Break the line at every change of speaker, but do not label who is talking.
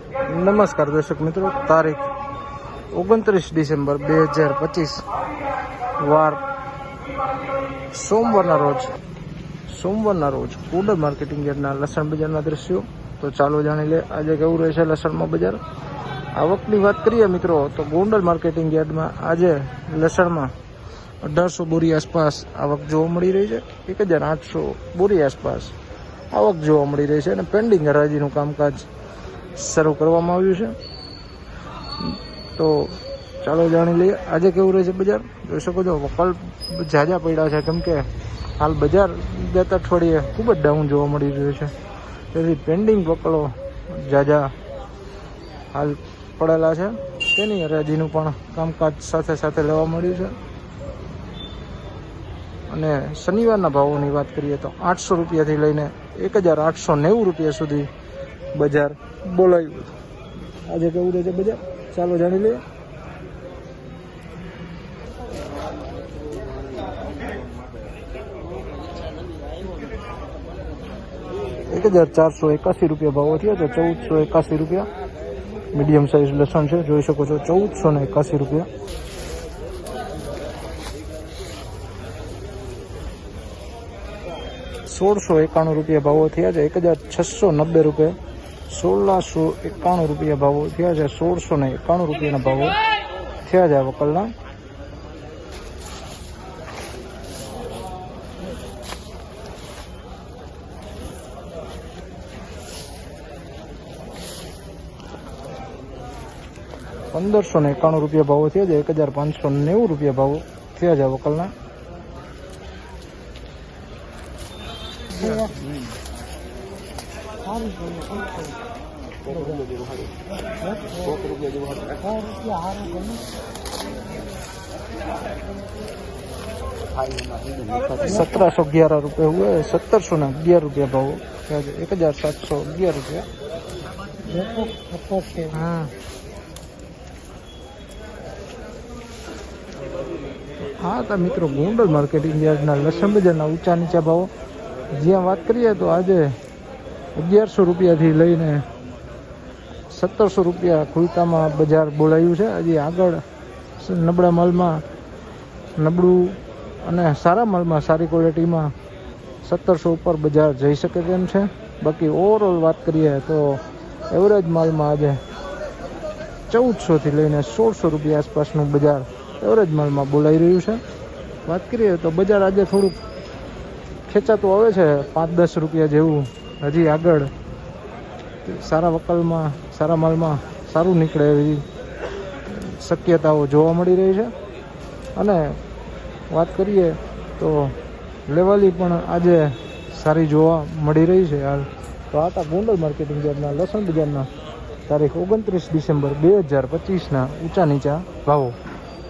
નમસ્કાર દર્શક મિત્રો, તારીખ 29 ડિસેમ્બર 2025 વાર સોમવારના રોજ કુંડલ માર્કેટિંગ યાર્ડના લસણ બજારના દ્રશ્યો. તો ચાલો જાણી લે આજે કેવું રહેશે લસણમાં બજાર. આવકની વાત કરીએ મિત્રો તો ગોંડલ માર્કેટિંગ યાર્ડમાં આજે લસણમાં 1800 બોરી આસપાસ આવક જોવા મળી રહી છે. 1800 બોરી આસપાસ આવક જોવા મળી રહી છે અને પેન્ડિંગ હરાજીનું કામકાજ શરૂ કરવામાં આવ્યું છે. તો ચાલો જાણી લઈએ આજે કેવું રહેશે બજાર. જોઈ શકો છો વકલ ઝાઝા પડ્યા છે, કેમ કે હાલ બજાર ગત અઠવાડિયે ખૂબ જ ડાઉન જોવા મળી રહ્યું છે. તેથી પેન્ડિંગ વકલો ઝાઝા હાલ પડેલા છે. તેની હરાજીનું પણ કામકાજ સાથે સાથે લેવા મળ્યું છે. અને શનિવારના ભાવોની વાત કરીએ તો 800 રૂપિયાથી લઈને 1890 રૂપિયા સુધી બજાર બોલાયું. આજે કેવું રહે છે બજાર ચાલો જાણી લઈએ. ₹1481 ભાવો થયા છે. 1481 રૂપિયા મીડિયમ સાઇઝ લસણ છે, જોઈ શકો છો. 1481 રૂપિયા. ₹1691 ભાવો થયા છે. 1690 રૂપિયા. 1691 રૂપિયા ભાવો થયા છે. 1691 રૂપિયાના ભાવો થયા છે વકલના. ₹1591 ભાવો થયા છે. 1590 રૂપિયા ભાવો થયા છે વકલના. ₹1711 हुए. 1711 રૂપિયા ભાવો થયા છે. 1711 રૂપિયા. હા તો મિત્રો ગોંડલ માર્કેટિંગ યાર્ડના લસણ બજારના ઊંચા નીચા ભાવો જ્યાં વાત કરીએ તો આજે 1100 રૂપિયાથી લઈને 1700 રૂપિયા ખુલતામાં બજાર બોલાયું છે. હજી આગળ નબળા માલમાં નબળું અને સારા માલમાં સારી ક્વોલિટીમાં 1700 ઉપર બજાર જઈ શકે તેમ છે. બાકી ઓવરઓલ વાત કરીએ તો એવરેજ માલમાં આજે 1400થી લઈને 1600 રૂપિયા આસપાસનું બજાર એવરેજ માલમાં બોલાઈ રહ્યું છે. વાત કરીએ તો બજાર આજે થોડુંક ખેંચાતું આવે છે, 5-10 રૂપિયા જેવું. હજી આગળ સારા વકલમાં સારા માલમાં સારું નીકળે એવી શક્યતાઓ જોવા મળી રહી છે. અને વાત કરીએ તો લેવલી પણ આજે સારી જોવા મળી રહી છે હાલ. તો આ હતા ગોંડલ માર્કેટિંગ યાર્ડના લસણ બજારના તારીખ 29 ડિસેમ્બર 2025ના ઊંચા નીચા ભાવો.